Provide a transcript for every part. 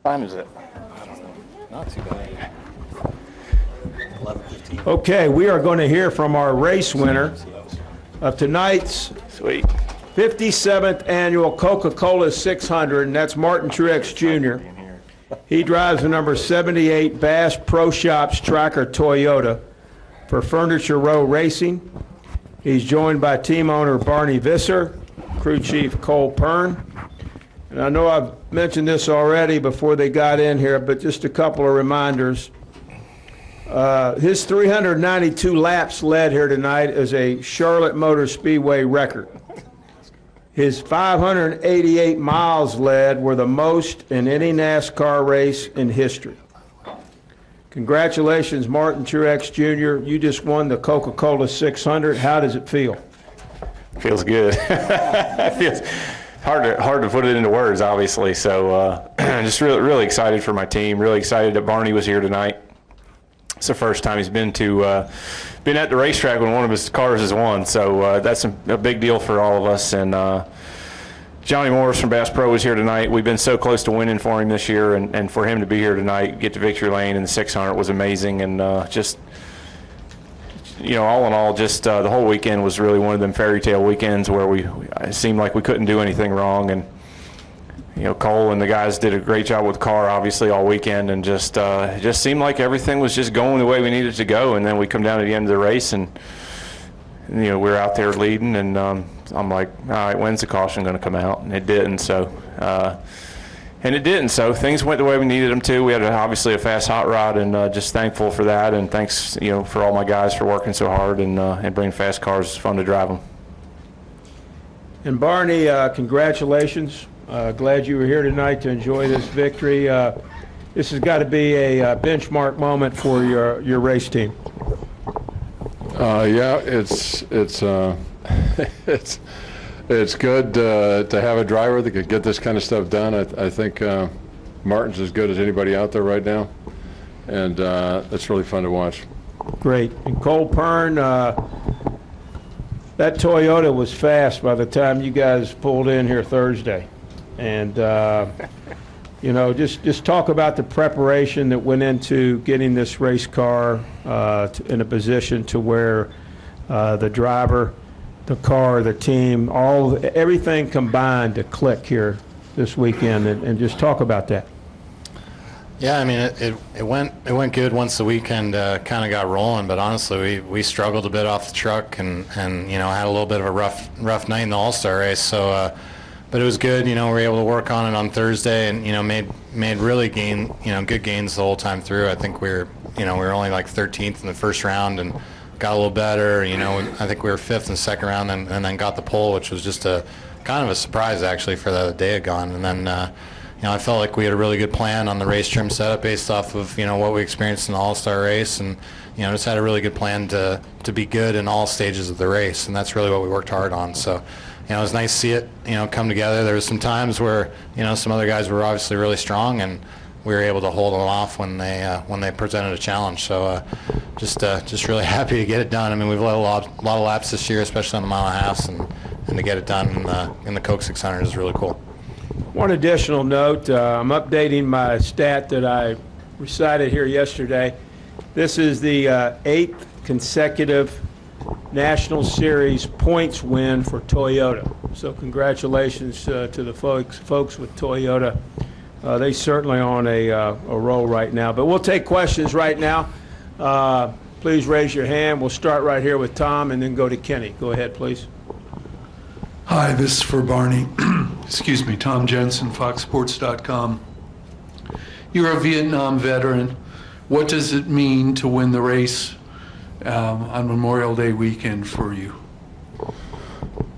Time is it? I don't know. Not too bad. 11:15. Okay, we are going to hear from our race winner of tonight's Sweet. 57th annual Coca-Cola 600, and that's Martin Truex Jr. He drives the number 78 Bass Pro Shops Tracker Toyota for Furniture Row Racing. He's joined by team owner Barney Visser, crew chief Cole Pearn. And I know I've mentioned this already before they got in here, but just a couple of reminders. His 392 laps led here tonight is a Charlotte Motor Speedway record. His 588 miles led were the most in any NASCAR race in history. Congratulations, Martin Truex Jr. You just won the Coca-Cola 600. How does it feel? Feels good. It feels hard to put it into words, obviously. So just really excited for my team. Really excited that Barney was here tonight. It's the first time he's been at the racetrack when one of his cars has won. So that's a big deal for all of us. And Johnny Morris from Bass Pro was here tonight. We've been so close to winning for him this year, and for him to be here tonight, get to victory lane in the 600 was amazing. And just, all in all, just the whole weekend was really one of them fairy tale weekends where it seemed like we couldn't do anything wrong. And Cole and the guys did a great job with the car, obviously, all weekend, and just it just seemed like everything was just going the way we needed to go. And then we come down to the end of the race, and we were out there leading, and I'm like, all right, when's the caution going to come out? And it didn't. So, things went the way we needed them to. We had obviously a fast hot rod, and just thankful for that. And thanks, for all my guys for working so hard and bringing fast cars. It's fun to drive them. And Barney, congratulations. Glad you were here tonight to enjoy this victory. This has got to be a benchmark moment for your race team. Yeah, it's it's good to have a driver that could get this kind of stuff done. I think Martin's as good as anybody out there right now, and it's really fun to watch. Great. And Cole Pearn, that Toyota was fast by the time you guys pulled in here Thursday. And, just talk about the preparation that went into getting this race car in a position to where the driver, the car, the team, everything combined to click here this weekend, and just talk about that. Yeah, I mean, it went good once the weekend kind of got rolling, but honestly, we struggled a bit off the truck and had a little bit of a rough night in the All-Star race. So, but it was good. We were able to work on it on Thursday, and made really good gains the whole time through. I think we were only like 13th in the first round and got a little better. I think we were 5th in the second round, and then got the pole, which was just a kind of a surprise actually for the day had gone. And then I felt like we had a really good plan on the race trim setup based off of what we experienced in the All-Star race, and just had a really good plan to be good in all stages of the race, and that's really what we worked hard on. So. It was nice to see it, come together. There was some times where, some other guys were obviously really strong, and we were able to hold them off when they presented a challenge. So, just really happy to get it done. I mean, we've led a lot of laps this year, especially on the mile and a half, and to get it done in the Coke 600 is really cool. One additional note: I'm updating my stat that I recited here yesterday. This is the 8th consecutive National Series points win for Toyota. So congratulations to the folks with Toyota. They certainly on a roll right now. But we'll take questions right now. Please raise your hand. We'll start right here with Tom and then go to Kenny. Go ahead, please. Hi, this is for Barney. Excuse me, Tom Jensen, FoxSports.com. You're a Vietnam veteran. What does it mean to win the race on Memorial Day weekend for you?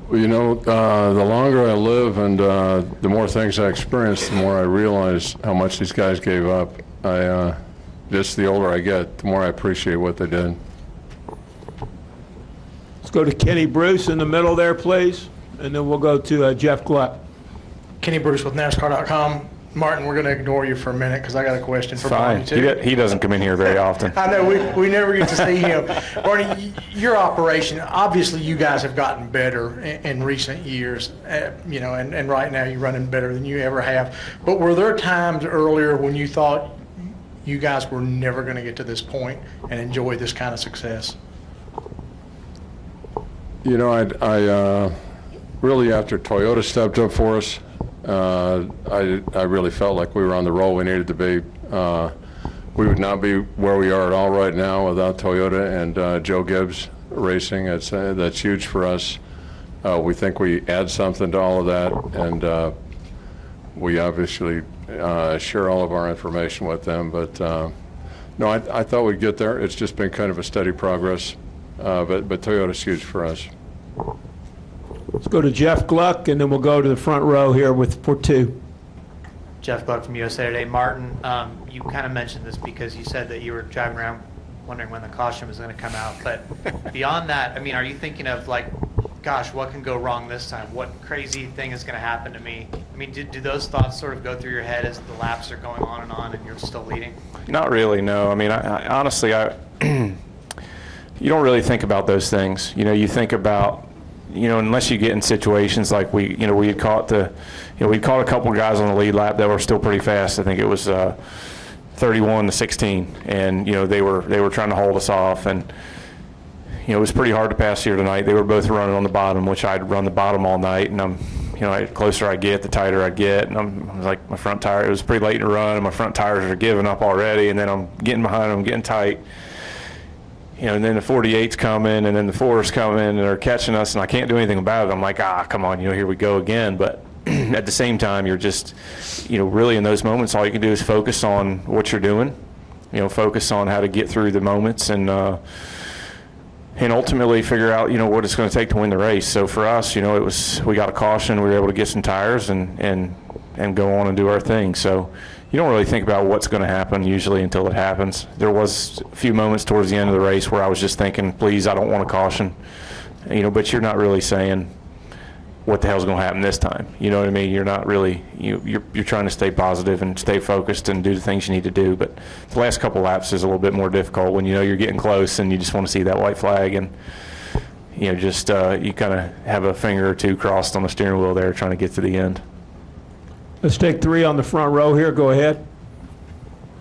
Well, the longer I live and the more things I experience, the more I realize how much these guys gave up. Just the older I get, the more I appreciate what they did. Let's go to Kenny Bruce in the middle there, please, and then we'll go to Jeff Gluck. Kenny Bruce with NASCAR.com. Martin, we're going to ignore you for a minute because I got a question for Barney, Fine. too. He doesn't come in here very often. I know, we never get to see him. Barney, your operation, obviously you guys have gotten better in recent years, and right now you're running better than you ever have. But were there times earlier when you thought you guys were never going to get to this point and enjoy this kind of success? You know, I really, after Toyota stepped up for us, I really felt like we were on the roll we needed to be. We would not be where we are at all right now without Toyota and Joe Gibbs Racing. That's huge for us. We think we add something to all of that, and we obviously share all of our information with them. But no, I thought we'd get there. It's just been kind of a steady progress. But Toyota's huge for us. Let's go to Jeff Gluck, and then we'll go to the front row here for two. Jeff Gluck from USA Today. Martin, you kind of mentioned this because you said that you were driving around wondering when the caution was going to come out. But beyond that, I mean, are you thinking of like, gosh, what can go wrong this time? What crazy thing is going to happen to me? I mean, do those thoughts sort of go through your head as the laps are going on and you're still leading? Not really, no. I mean, I honestly, you don't really think about those things. You know, you think about, unless you get in situations like we had caught we'd caught a couple of guys on the lead lap that were still pretty fast. I think it was 31-16, and they were trying to hold us off, and it was pretty hard to pass here tonight. They were both running on the bottom, which I'd run the bottom all night, and the closer I get, the tighter I get, and I'm like, my front tire, it was pretty late in the run, and my front tires are giving up already, and then I'm getting behind them, getting tight. And then the 48's coming, and then the 4's coming, and they're catching us, and I can't do anything about it. I'm like, come on, here we go again. But at the same time, you're just, really in those moments, all you can do is focus on what you're doing, focus on how to get through the moments, and ultimately figure out, what it's going to take to win the race. So for us, we got a caution, we were able to get some tires and go on and do our thing. So you don't really think about what's going to happen usually until it happens. There was a few moments towards the end of the race where I was just thinking, please, I don't want a caution. But you're not really saying what the hell's going to happen this time. You know what I mean? You're not really, you're trying to stay positive and stay focused and do the things you need to do. But the last couple laps is a little bit more difficult when you're getting close and you just want to see that white flag, and you kind of have a finger or two crossed on the steering wheel there trying to get to the end. Let's take three on the front row here. Go ahead.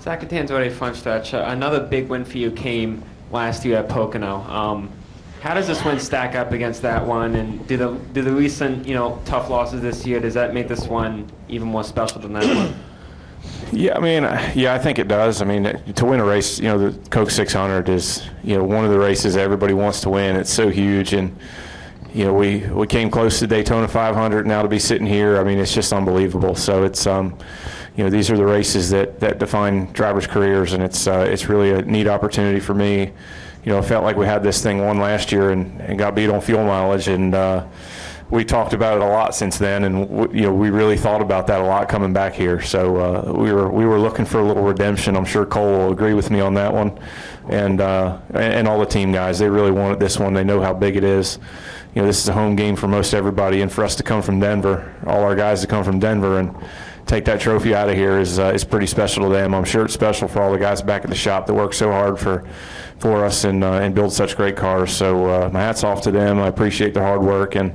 Zach Tanzore, front stretch. Another big win for you came last year at Pocono. How does this win stack up against that one? And do the recent tough losses this year, does that make this one even more special than that one? Yeah, I mean, I think it does. I mean, to win a race, the Coke 600 is one of the races everybody wants to win. It's so huge, and we came close to Daytona 500. Now to be sitting here, I mean, it's just unbelievable. So it's these are the races that define drivers' careers, and it's really a neat opportunity for me. I felt like we had this thing won last year and got beat on fuel mileage, and we talked about it a lot since then, and we really thought about that a lot coming back here. So we were looking for a little redemption. I'm sure Cole will agree with me on that one, and all the team guys. They really wanted this one. They know how big it is. This is a home game for most everybody, and for us to come from Denver, all our guys to come from Denver and take that trophy out of here is pretty special to them. I'm sure it's special for all the guys back at the shop that work so hard for us and build such great cars. So my hat's off to them. I appreciate their hard work, and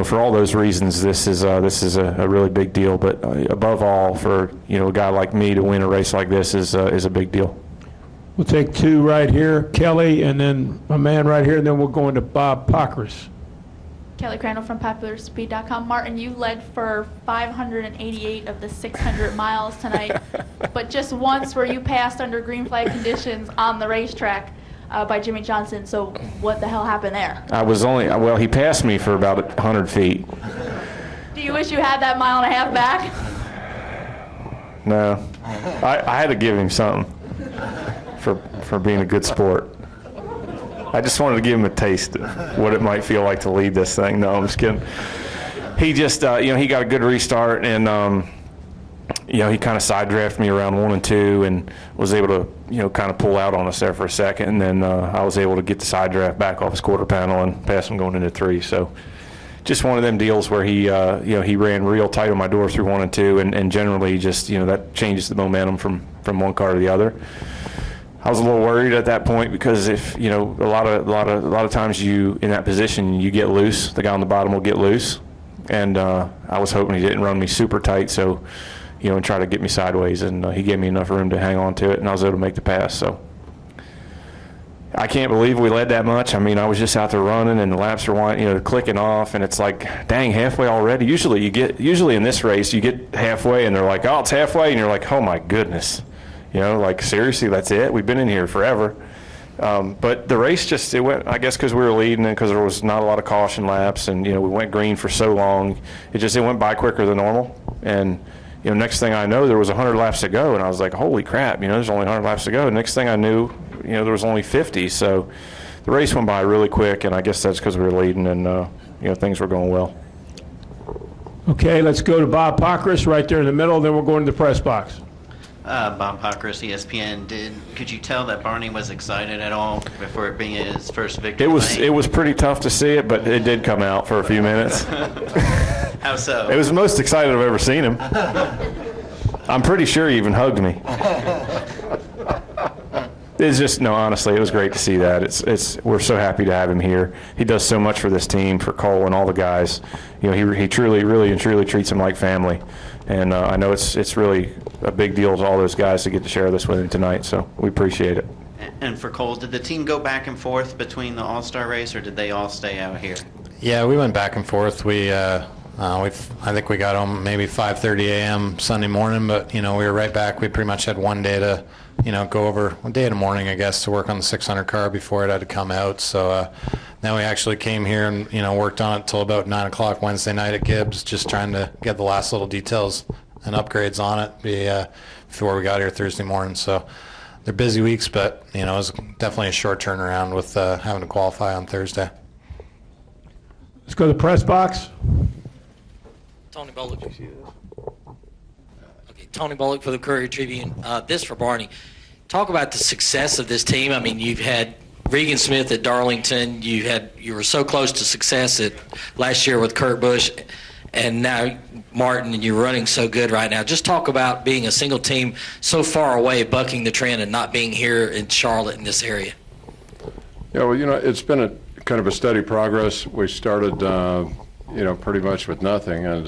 for all those reasons, this is a really big deal. But above all, for a guy like me to win a race like this is a big deal. We'll take two right here, Kelly, and then my man right here, and then we'll go into Bob Pockris. Kelly Crandall from PopularSpeed.com. Martin, you led for 588 of the 600 miles tonight, but just once were you passed under green flag conditions on the racetrack by Jimmy Johnson. So what the hell happened there? He passed me for about 100 feet. Do you wish you had that mile and a half back? No. I had to give him something for being a good sport. I just wanted to give him a taste of what it might feel like to lead this thing. No, I'm just kidding. He just, he got a good restart, and, he kind of side drafted me around 1 and 2 and was able to, kind of pull out on us there for a second. And then I was able to get the side draft back off his quarter panel and pass him going into 3. So just one of them deals where he he ran real tight on my door through 1 and 2, and generally just that changes the momentum from one car to the other. I was a little worried at that point because if a lot of times you in that position you get loose, the guy on the bottom will get loose, and I was hoping he didn't run me super tight, so and try to get me sideways, and he gave me enough room to hang on to it, and I was able to make the pass. So I can't believe we led that much. I mean, I was just out there running, and the laps are clicking off, and it's like, dang, halfway already. Usually in this race, you get halfway, and they're like, oh, it's halfway, and you're like, oh my goodness, like seriously, that's it. We've been in here forever. But the race it went, I guess, because we were leading and because there was not a lot of caution laps, and we went green for so long, it went by quicker than normal, and. Next thing I know, there was 100 laps to go, and I was like, holy crap, there's only 100 laps to go. Next thing I knew, there was only 50. So the race went by really quick, and I guess that's because we were leading and, things were going well. Okay, let's go to Bob Pockris right there in the middle, then we'll go into the press box. Bob Pockris, ESPN. Could you tell that Barney was excited at all before it being his first victory? It was pretty tough to see it, but it did come out for a few minutes. How so? It was the most excited I've ever seen him. I'm pretty sure he even hugged me. It's just honestly, it was great to see that. We're so happy to have him here. He does so much for this team, for Cole and all the guys. He truly, really and truly treats them like family. And I know it's really a big deal to all those guys to get to share this with him tonight, so we appreciate it. And for Cole, did the team go back and forth between the All-Star race, or did they all stay out here? Yeah, we went back and forth. I think we got home maybe 5:30 a.m. Sunday morning, but we were right back. We pretty much had one day to go over, one day in the morning, I guess, to work on the 600 car before it had to come out. So then we actually came here and worked on it till about 9 o'clock Wednesday night at Gibbs, just trying to get the last little details and upgrades on it before we got here Thursday morning. So they're busy weeks, but it was definitely a short turnaround with having to qualify on Thursday. Let's go to the press box. Tony Bullock. Okay, Tony Bullock for the Courier Tribune. This for Barney. Talk about the success of this team. I mean, you've had Regan Smith at Darlington. You were so close to success last year with Kurt Busch, and now Martin, and you're running so good right now. Just talk about being a single team so far away, bucking the trend, and not being here in Charlotte in this area. Yeah, well, it's been a kind of a steady progress. We started, pretty much with nothing, and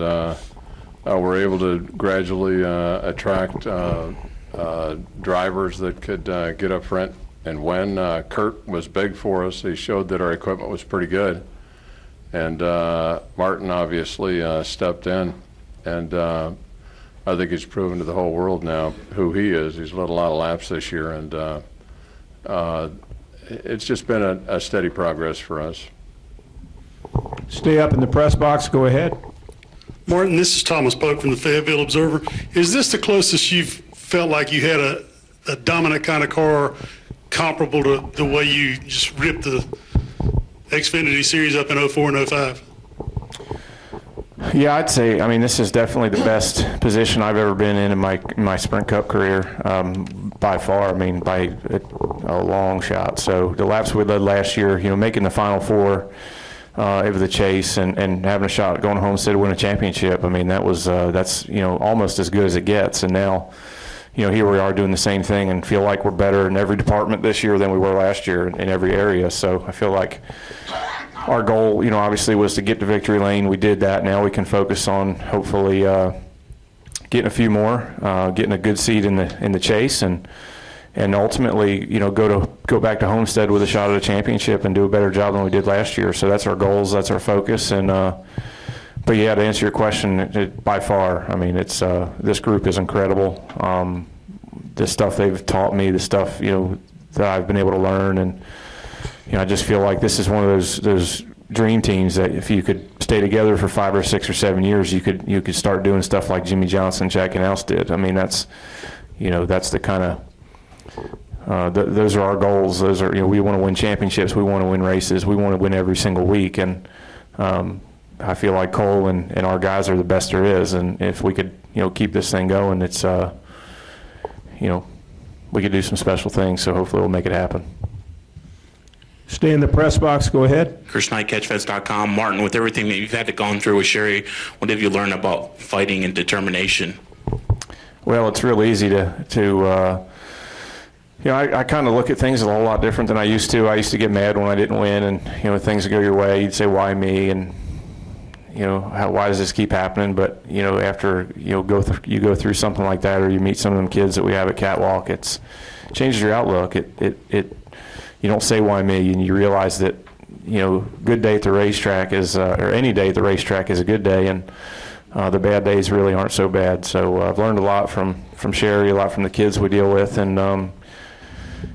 we're able to gradually attract drivers that could get up front and win. Kurt was big for us. He showed that our equipment was pretty good. And Martin obviously stepped in, and I think he's proven to the whole world now who he is. He's led a lot of laps this year, and it's just been a steady progress for us. Stay up in the press box. Go ahead. Martin, this is Thomas Polk from the Fayetteville Observer. Is this the closest you've felt like you had a dominant kind of car comparable to the way you just ripped the Xfinity Series up in 04 and 05? Yeah, I'd say, this is definitely the best position I've ever been in my Sprint Cup career, by far, by a long shot. So the laps we led last year, making the Final Four of the chase and having a shot at going home instead of winning a championship, that's almost as good as it gets. And now, here we are doing the same thing and feel like we're better in every department this year than we were last year in every area. So I feel like our goal, obviously was to get to victory lane. We did that. Now we can focus on hopefully getting a few more, getting a good seed in the chase, and ultimately, go back to Homestead with a shot at a championship and do a better job than we did last year. So that's our goals, that's our focus, and but yeah, to answer your question, by far, it's this group is incredible. The stuff they've taught me, the stuff that I've been able to learn, and I just feel like this is one of those dream teams that if you could stay together for 5 or 6 or 7 years, you could start doing stuff like Jimmy Johnson, Jack and Else did. That's that's the kind of those are our goals. Those are we want to win championships, we want to win races, we want to win every single week, and I feel like Cole and our guys are the best there is, and if we could keep this thing going, it's we could do some special things. So hopefully we'll make it happen. Stay in the press box. Go ahead. Chris Knight, CatchFeds.com. Martin, with everything that you've had to gone through with Sherry, what have you learned about fighting and determination? Well, it's real easy I kind of look at things a whole lot different than I used to. I used to get mad when I didn't win, and things would go your way. You'd say, "Why me?" And why does this keep happening? But after you go through something like that, or you meet some of them kids that we have at Catwalk, it changes your outlook. You don't say why me, and you realize that good day at the racetrack is or any day at the racetrack is a good day, and the bad days really aren't so bad. So I've learned a lot from Sherry, a lot from the kids we deal with, and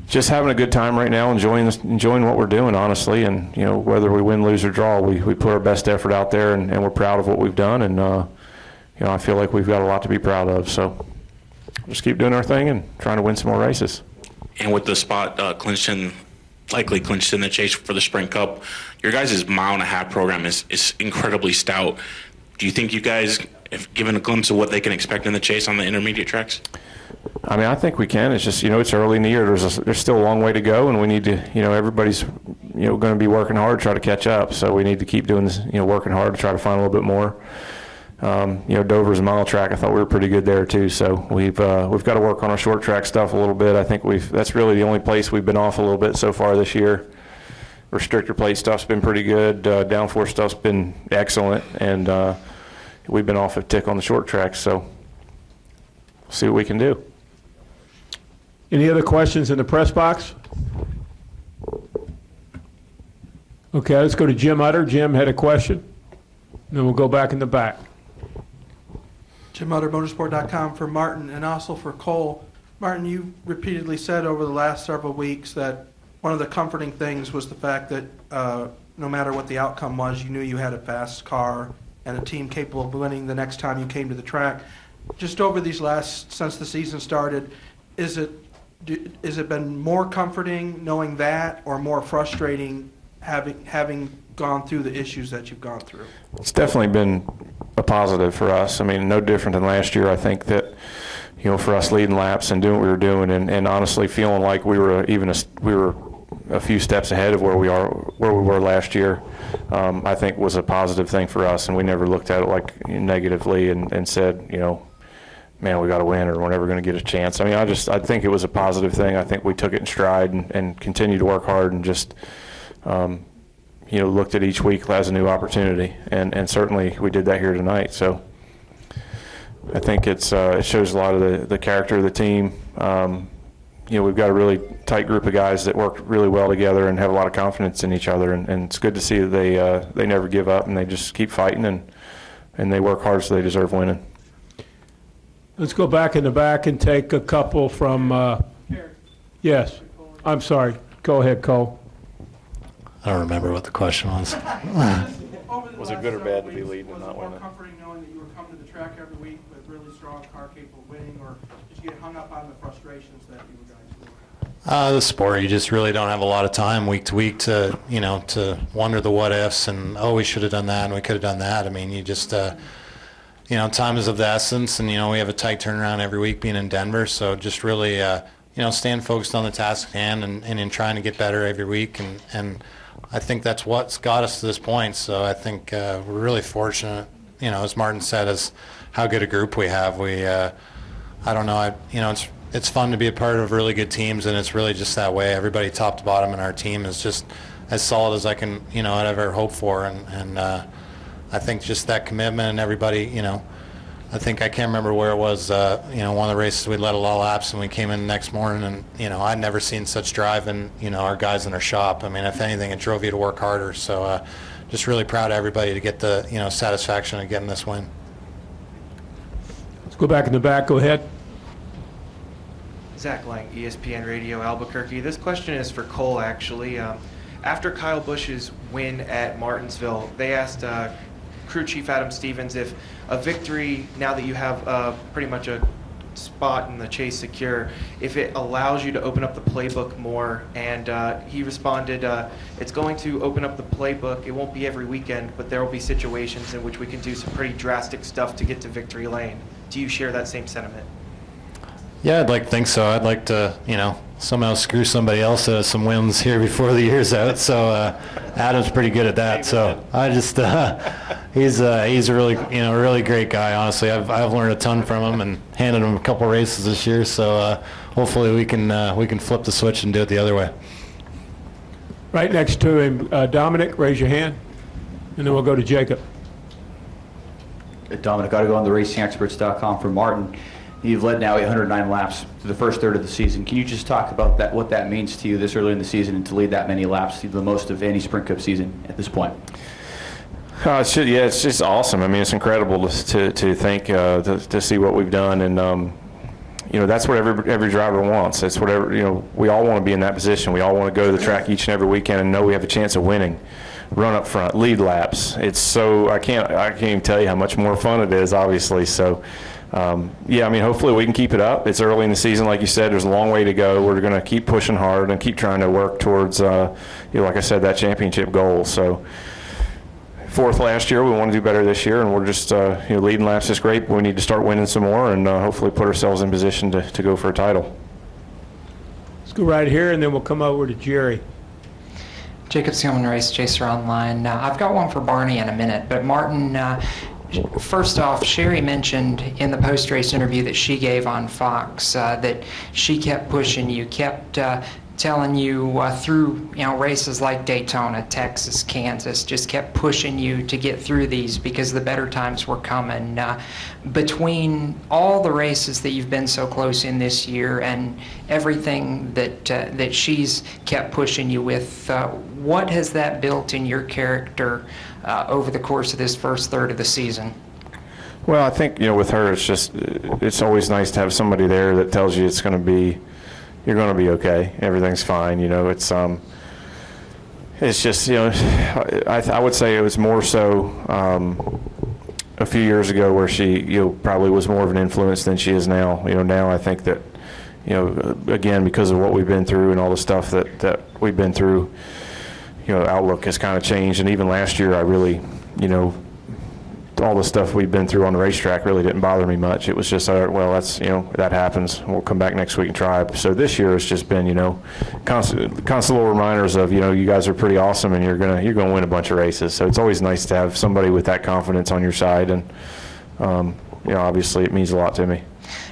just having a good time right now, enjoying what we're doing, honestly. And whether we win, lose, or draw, we put our best effort out there, and we're proud of what we've done. And I feel like we've got a lot to be proud of. So just keep doing our thing and trying to win some more races. And with the spot likely clinched in the chase for the Sprint Cup, your guys' mile-and-a-half program is incredibly stout. Do you think you guys have given a glimpse of what they can expect in the chase on the intermediate tracks? I mean, I think we can. It's just, it's early in the year. There's still a long way to go, and we need to, everybody's, going to be working hard to try to catch up. So we need to keep doing this, working hard to try to find a little bit more. Dover's a mile track. I thought we were pretty good there too. So we've got to work on our short track stuff a little bit. I think that's really the only place we've been off a little bit so far this year. Restrictor plate stuff's been pretty good. Downforce stuff's been excellent, and we've been off a tick on the short track. So we'll see what we can do. Any other questions in the press box? Okay, let's go to Jim Utter. Jim had a question. And then we'll go back in the back. Jim Utter, motorsport.com, for Martin and also for Cole. Martin, you repeatedly said over the last several weeks that one of the comforting things was the fact that no matter what the outcome was, you knew you had a fast car and a team capable of winning the next time you came to the track. Just over these since the season started, is it been more comforting knowing that, or more frustrating having gone through the issues that you've gone through? It's definitely been a positive for us. I mean, no different than last year. I think that, for us leading laps and doing what we were doing, and honestly feeling like we were a few steps ahead of where we were last year, I think was a positive thing for us, and we never looked at it like negatively and said, man, we got to win, or we're never going to get a chance. I mean, I think it was a positive thing. I think we took it in stride and continued to work hard and just, looked at each week as a new opportunity. And certainly we did that here tonight. So I think it shows a lot of the character of the team. We've got a really tight group of guys that work really well together and have a lot of confidence in each other. And it's good to see that they never give up, and they just keep fighting, and they work hard, so they deserve winning. Let's go back in the back and take a couple from, yes, I'm sorry. Go ahead, Cole. I don't remember what the question was. Was it good or bad to be leading and not winning? Was it more comforting knowing that you were coming to the track every week with really strong car capable of winning, or did you get hung up on the frustrations that you guys were? The sport, you just really don't have a lot of time week to week to wonder the what ifs and, we should have done that and we could have done that. I mean, you just, time is of the essence, and, we have a tight turnaround every week being in Denver. So just really, staying focused on the task at hand and in trying to get better every week. And I think that's what's got us to this point. So I think we're really fortunate, as Martin said, as how good a group we have. I don't know, it's fun to be a part of really good teams, and it's really just that way. Everybody top to bottom in our team is just as solid as I can, I'd ever hope for. And I think just that commitment and everybody, I think I can't remember where it was, one of the races we led a lot of laps and we came in the next morning and, I'd never seen such drive in, our guys in our shop. I mean, if anything, it drove you to work harder. So just really proud of everybody to get the, satisfaction of getting this win. Let's go back in the back. Go ahead. Zach Lang, ESPN Radio Albuquerque. This question is for Cole, actually. After Kyle Busch's win at Martinsville, they asked crew chief Adam Stevens if a victory, now that you have pretty much a spot in the chase secure, if it allows you to open up the playbook more. And he responded, it's going to open up the playbook. It won't be every weekend, but there will be situations in which we can do some pretty drastic stuff to get to victory lane. Do you share that same sentiment? Yeah, I'd like to think so. I'd like to, somehow screw somebody else out of some wins here before the year's out. So Adam's pretty good at that. So I just, he's a really great guy. Honestly, I've learned a ton from him and handed him a couple races this year. So hopefully we can flip the switch and do it the other way. Right next to him, Dominic, raise your hand, and then we'll go to Jacob. Dominic, got to go on the racingexperts.com for Martin. You've led now 809 laps through the first third of the season. Can you just talk about that, what that means to you this early in the season and to lead that many laps, the most of any Sprint Cup season at this point? It's just awesome. I mean, it's incredible to think, to see what we've done, and that's what every driver wants. That's whatever, we all want to be in that position. We all want to go to the track each and every weekend and know we have a chance of winning. Run up front, lead laps. It's so, I can't even tell you how much more fun it is, obviously. So, hopefully we can keep it up. It's early in the season, like you said. There's a long way to go. We're going to keep pushing hard and keep trying to work towards, like I said, that championship goal. So, fourth last year, we want to do better this year, and we're just, leading laps is great, but we need to start winning some more and hopefully put ourselves in position to go for a title. Let's go right here, and then we'll come over to Jerry. Jacob Seelman, Race Chaser Online. I've got one for Barney in a minute, but Martin, first off, Sherry mentioned in the post-race interview that she gave on Fox that she kept pushing you, kept telling you through races like Daytona, Texas, Kansas, just kept pushing you to get through these because the better times were coming. Between all the races that you've been so close in this year and everything that she's kept pushing you with, what has that built in your character over the course of this first third of the season? Well, I think with her, it's always nice to have somebody there that tells you you're going to be okay. Everything's fine. It's just, I would say it was more so a few years ago where she, probably was more of an influence than she is now. Now I think that, again, because of what we've been through and all the stuff that we've been through, outlook has kind of changed. And even last year, I really, all the stuff we've been through on the racetrack really didn't bother me much. It was just, well, that's, that happens. We'll come back next week and try. So this year it's just been, constant little reminders of, you guys are pretty awesome and you're gonna win a bunch of races. So it's always nice to have somebody with that confidence on your side, and obviously it means a lot to me.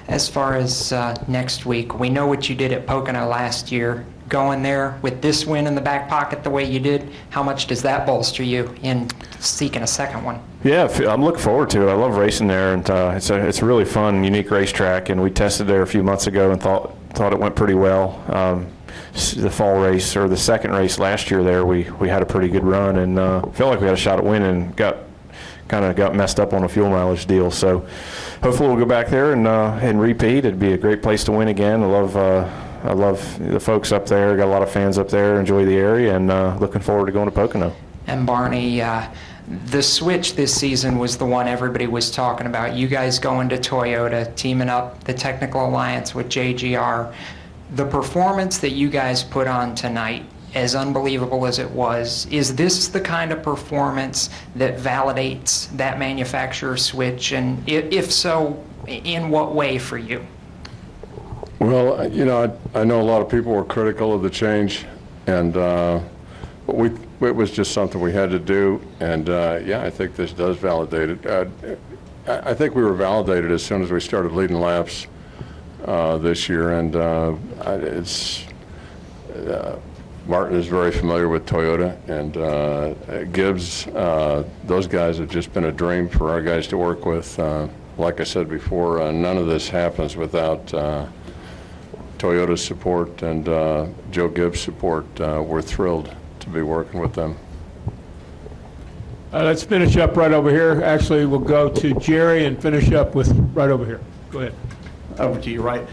As far as next week, we know what you did at Pocono last year. Going there with this win in the back pocket the way you did, how much does that bolster you in seeking a second one? Yeah, I'm looking forward to it. I love racing there, and it's a really fun, unique racetrack, and we tested there a few months ago and thought it went pretty well. The fall race, or the second race last year there, we had a pretty good run, and felt like we had a shot at winning, and got messed up on a fuel mileage deal. So hopefully we'll go back there and repeat. It'd be a great place to win again. I love the folks up there. Got a lot of fans up there. Enjoy the area, and looking forward to going to Pocono. And Barney, the switch this season was the one everybody was talking about. You guys going to Toyota, teaming up the technical alliance with JGR. The performance that you guys put on tonight, as unbelievable as it was, is this the kind of performance that validates that manufacturer switch? And if so, in what way for you? Well, I know a lot of people were critical of the change, and but it was just something we had to do, and I think this does validate it. I think we were validated as soon as we started leading laps this year, and Martin is very familiar with Toyota, and Gibbs, those guys have just been a dream for our guys to work with. Like I said before, none of this happens without Toyota's support and Joe Gibbs' support. We're thrilled to be working with them. Let's finish up right over here. Actually, we'll go to Jerry and finish up with right over here. Go ahead. Over to you, right.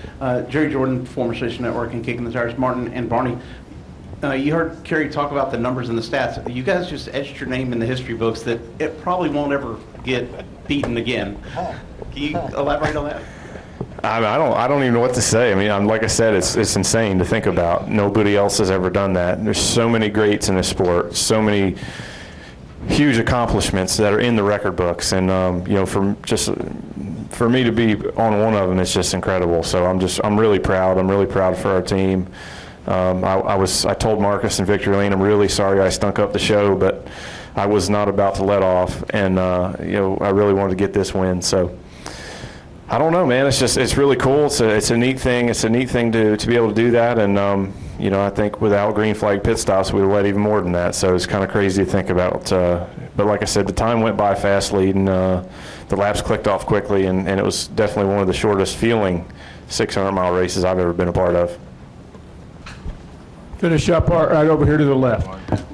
Jerry Jordan, former Station Network and Kicking the Tires. Martin and Barney, you heard Kerry talk about the numbers and the stats. You guys just etched your name in the history books that it probably won't ever get beaten again. Can you elaborate on that? I don't even know what to say. I mean, like I said, it's insane to think about. Nobody else has ever done that. There's so many greats in this sport, so many huge accomplishments that are in the record books, and from just for me to be on one of them, it's just incredible. So I'm really proud. I'm really proud for our team. I told Marcus and Victory Lane, I'm really sorry I stunk up the show, but I was not about to let off, and I really wanted to get this win. So I don't know, man. It's really cool. It's a neat thing. It's a neat thing to be able to do that, and I think without green flag pit stops, we would have led even more than that. So it's kind of crazy to think about. But like I said, the time went by fast, leading. The laps clicked off quickly, and it was definitely one of the shortest feeling 600-mile races I've ever been a part of. Finish up right over here to the left.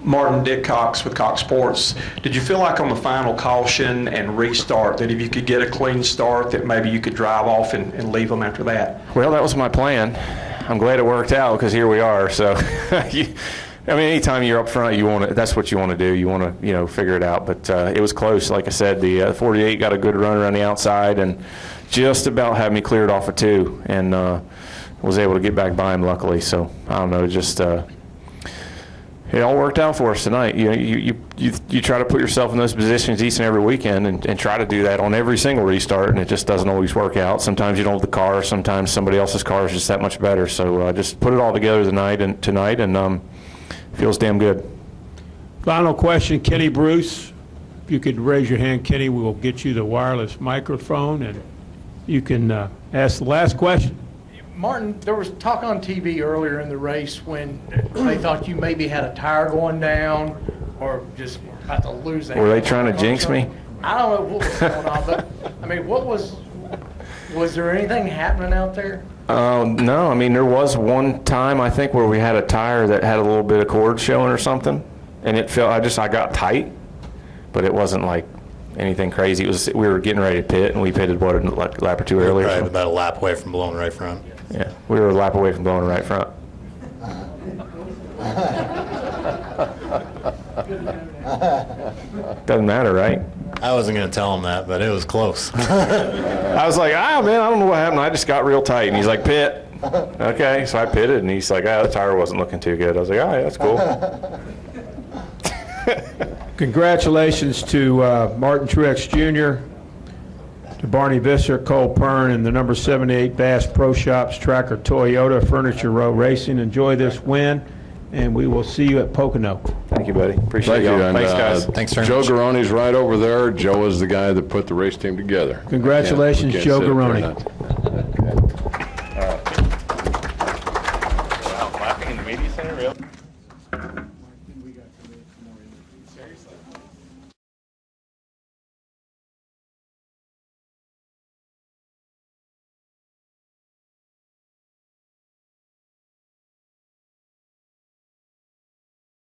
Martin, Dick Cox with Cox Sports. Did you feel like on the final caution and restart that if you could get a clean start that maybe you could drive off and leave them after that? Well, that was my plan. I'm glad it worked out because here we are. So, anytime you're up front, that's what you want to do. You want to, figure it out. But it was close. Like I said, the 48 got a good run around the outside and just about had me cleared off of 2. And was able to get back by him, luckily. So I don't know, just it all worked out for us tonight. You try to put yourself in those positions each and every weekend and try to do that on every single restart, and it just doesn't always work out. Sometimes you don't have the car. Sometimes somebody else's car is just that much better. So just put it all together tonight and feels damn good. Final question, Kenny Bruce. If you could raise your hand, Kenny, we will get you the wireless microphone, and you can ask the last question. Martin, there was talk on TV earlier in the race when they thought you maybe had a tire going down or just about to lose that. Were they trying to jinx me? I don't know what was going on, but was there anything happening out there? No, there was one time I think where we had a tire that had a little bit of cord showing or something, and it felt I got tight, but it wasn't like anything crazy. It was we were getting ready to pit, and we pitted a lap or 2 earlier. Right, about a lap away from blowing right front. Yeah, we were a lap away from blowing right front. Doesn't matter, right? I wasn't going to tell him that, but it was close. I was like, man, I don't know what happened. I just got real tight. And he's like, pit. Okay, so I pitted, and he's like, the tire wasn't looking too good. I was like, all right, that's cool. Congratulations to Martin Truex Jr., to Barney Visser, Cole Pearn, and the number 78 Bass Pro Shops Tracker Toyota Furniture Row Racing. Enjoy this win, and we will see you at Pocono. Thank you, buddy. Appreciate y'all. Thanks, guys. Thanks very Joe much. Garoni's right over there. Joe is the guy that put the race team together. Congratulations, We can't Joe sit up there Garoni. and not- Laughing in the media center, really?